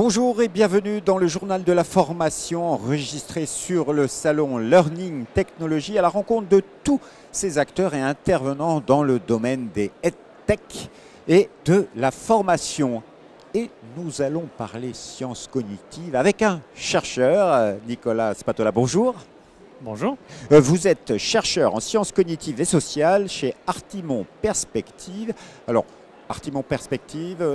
Bonjour et bienvenue dans le journal de la formation enregistré sur le salon Learning Technology à la rencontre de tous ces acteurs et intervenants dans le domaine des EdTech et de la formation. Et nous allons parler sciences cognitives avec un chercheur, Nicolas Spatola. Bonjour. Bonjour. Vous êtes chercheur en sciences cognitives et sociales chez Artimon Perspective. Alors, Artimon Perspective,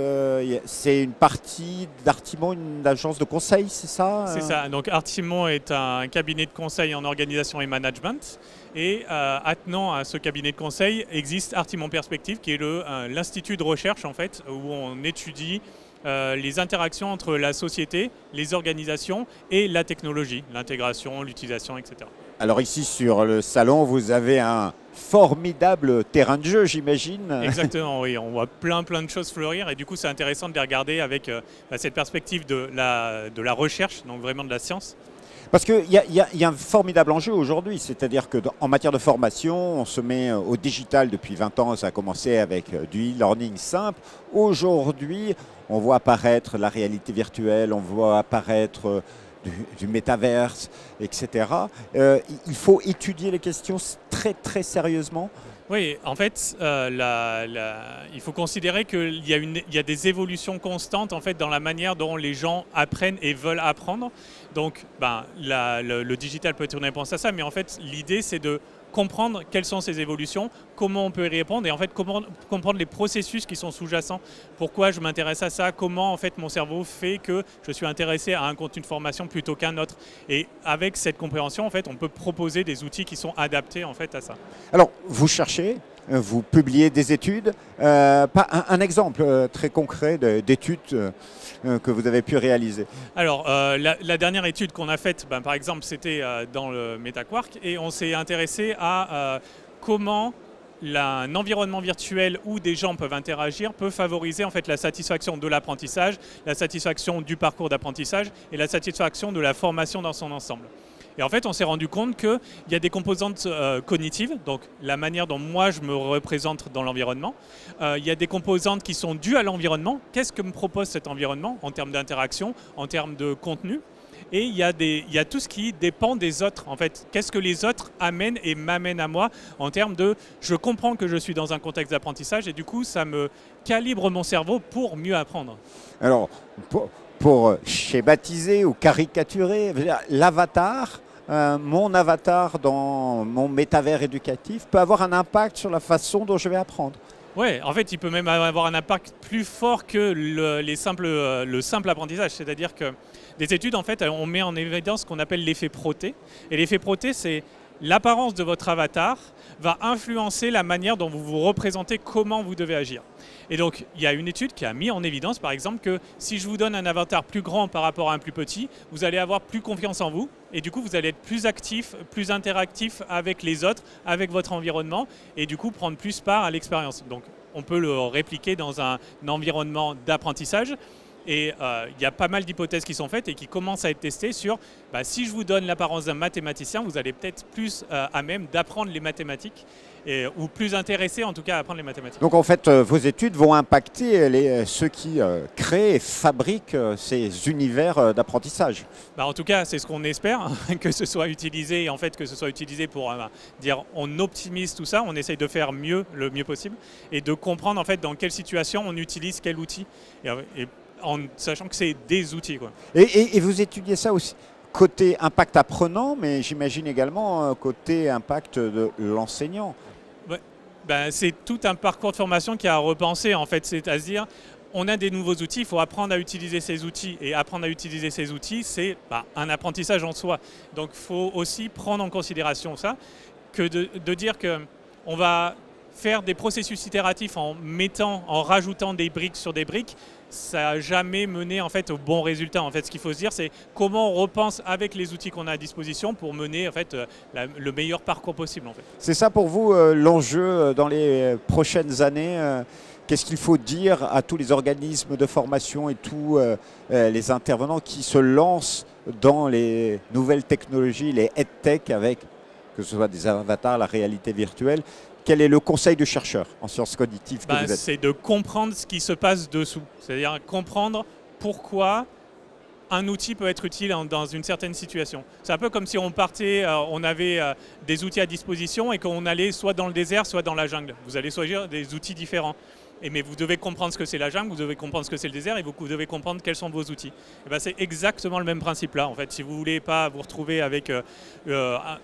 c'est une partie d'Artimon, une agence de conseil, c'est ça? C'est ça. Donc Artimon est un cabinet de conseil en organisation et management. Et attenant à ce cabinet de conseil existe Artimon Perspective, qui est l'institut de recherche en fait, où on étudie les interactions entre la société, les organisations et la technologie, l'intégration, l'utilisation, etc. Alors ici sur le salon, vous avez un formidable terrain de jeu, j'imagine. Exactement, oui. On voit plein de choses fleurir et du coup c'est intéressant de les regarder avec cette perspective de la recherche, donc vraiment de la science. Parce qu'il y a un formidable enjeu aujourd'hui, c'est-à-dire qu'en matière de formation, on se met au digital depuis 20 ans, ça a commencé avec du e-learning simple. Aujourd'hui, on voit apparaître la réalité virtuelle, on voit apparaître du métaverse, etc. Il faut étudier les questions très sérieusement. Oui, en fait, il faut considérer qu'il y a des évolutions constantes en fait, dans la manière dont les gens apprennent et veulent apprendre. Donc, le digital peut être une réponse à ça, mais en fait, l'idée, c'est de comprendre quelles sont ces évolutions, comment on peut y répondre et en fait comprendre les processus qui sont sous-jacents. Pourquoi je m'intéresse à ça, comment en fait mon cerveau fait que je suis intéressé à un contenu de formation plutôt qu'un autre. Et avec cette compréhension, en fait, on peut proposer des outils qui sont adaptés en fait à ça. Alors, vous cherchez, vous publiez des études. Un exemple très concret d'études que vous avez pu réaliser. Alors, la dernière étude qu'on a faite, par exemple, c'était dans le MetaQuark et on s'est intéressé à comment un environnement virtuel où des gens peuvent interagir peut favoriser en fait la satisfaction de l'apprentissage, la satisfaction du parcours d'apprentissage et la satisfaction de la formation dans son ensemble. Et en fait, on s'est rendu compte qu'il y a des composantes cognitives, donc la manière dont moi je me représente dans l'environnement. Il y a des composantes qui sont dues à l'environnement. Qu'est-ce que me propose cet environnement en termes d'interaction, en termes de contenu? Et il y a tout ce qui dépend des autres. En fait, qu'est-ce que les autres amènent et m'amènent à moi en termes de je comprends que je suis dans un contexte d'apprentissage et du coup, ça me calibre mon cerveau pour mieux apprendre. Alors, pour schématiser ou caricaturer, l'avatar, mon avatar dans mon métavers éducatif peut avoir un impact sur la façon dont je vais apprendre. Oui, en fait, il peut même avoir un impact plus fort que le simple apprentissage. C'est-à-dire que des études, en fait, on met en évidence ce qu'on appelle l'effet Proté. Et l'effet Proté, c'est l'apparence de votre avatar va influencer la manière dont vous vous représentez, comment vous devez agir. Et donc, il y a une étude qui a mis en évidence, par exemple, que si je vous donne un avatar plus grand par rapport à un plus petit, vous allez avoir plus confiance en vous. Et du coup, vous allez être plus actif, plus interactif avec les autres, avec votre environnement, et du coup, prendre plus part à l'expérience. Donc, on peut le répliquer dans un environnement d'apprentissage. Et il y a pas mal d'hypothèses qui sont faites et qui commencent à être testées sur si je vous donne l'apparence d'un mathématicien, vous allez peut-être plus à même d'apprendre les mathématiques ou plus intéressé en tout cas à apprendre les mathématiques. Donc en fait, vos études vont impacter ceux qui créent et fabriquent ces univers d'apprentissage. En tout cas, c'est ce qu'on espère, que ce soit utilisé, et en fait que ce soit utilisé pour dire on optimise tout ça, on essaye de faire mieux, le mieux possible, et de comprendre en fait dans quelle situation on utilise quel outil. Et en sachant que c'est des outils, quoi. Et vous étudiez ça aussi côté impact apprenant, mais j'imagine également côté impact de l'enseignant. Ouais. C'est tout un parcours de formation qui a à repenser, en fait, c'est-à-dire on a des nouveaux outils, il faut apprendre à utiliser ces outils, et apprendre à utiliser ces outils, c'est un apprentissage en soi. Donc il faut aussi prendre en considération ça, que de dire qu'on va faire des processus itératifs en rajoutant des briques sur des briques, ça n'a jamais mené en fait au bon résultat. En fait, ce qu'il faut se dire, c'est comment on repense avec les outils qu'on a à disposition pour mener en fait le meilleur parcours possible. En fait. C'est ça pour vous l'enjeu dans les prochaines années. Qu'est-ce qu'il faut dire à tous les organismes de formation et tous les intervenants qui se lancent dans les nouvelles technologies, les EdTech, avec que ce soit des avatars, la réalité virtuelle? Quel est le conseil du chercheur en sciences cognitives que vous êtes? C'est de comprendre ce qui se passe dessous. C'est-à-dire comprendre pourquoi un outil peut être utile dans une certaine situation. C'est un peu comme si on partait, on avait des outils à disposition et qu'on allait soit dans le désert, soit dans la jungle. Vous allez choisir des outils différents. Mais vous devez comprendre ce que c'est la jungle, vous devez comprendre ce que c'est le désert et vous devez comprendre quels sont vos outils. C'est exactement le même principe là. En fait, si vous ne voulez pas vous retrouver avec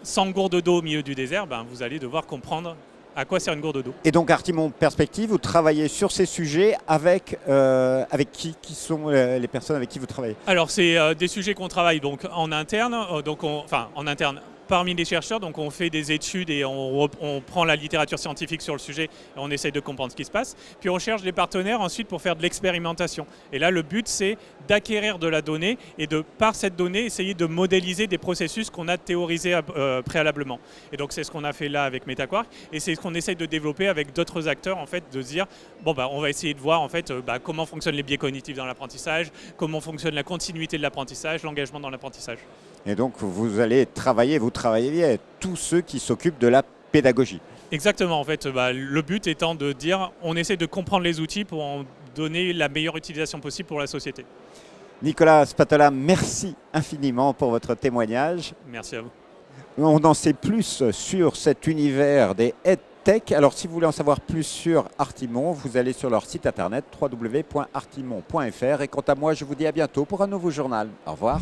100 gourdes d'eau au milieu du désert, vous allez devoir comprendre à quoi sert une gourde d'eau. Et donc Artimon Perspective, vous travaillez sur ces sujets avec qui sont les personnes avec qui vous travaillez? Alors c'est des sujets qu'on travaille donc en interne, en interne. Parmi les chercheurs, donc on fait des études et on prend la littérature scientifique sur le sujet et on essaye de comprendre ce qui se passe. Puis on cherche des partenaires ensuite pour faire de l'expérimentation. Et là, le but, c'est d'acquérir de la donnée et par cette donnée, essayer de modéliser des processus qu'on a théorisés préalablement. Et donc c'est ce qu'on a fait là avec MetaQuark et c'est ce qu'on essaye de développer avec d'autres acteurs, en fait, de se dire, bon, on va essayer de voir en fait, comment fonctionnent les biais cognitifs dans l'apprentissage, comment fonctionne la continuité de l'apprentissage, l'engagement dans l'apprentissage. Et donc, vous allez travailler avec tous ceux qui s'occupent de la pédagogie. Exactement. En fait, le but étant de dire, on essaie de comprendre les outils pour en donner la meilleure utilisation possible pour la société. Nicolas Spatola, merci infiniment pour votre témoignage. Merci à vous. On en sait plus sur cet univers des EdTech. Alors, si vous voulez en savoir plus sur Artimon, vous allez sur leur site internet www.artimon.fr. Et quant à moi, je vous dis à bientôt pour un nouveau journal. Au revoir.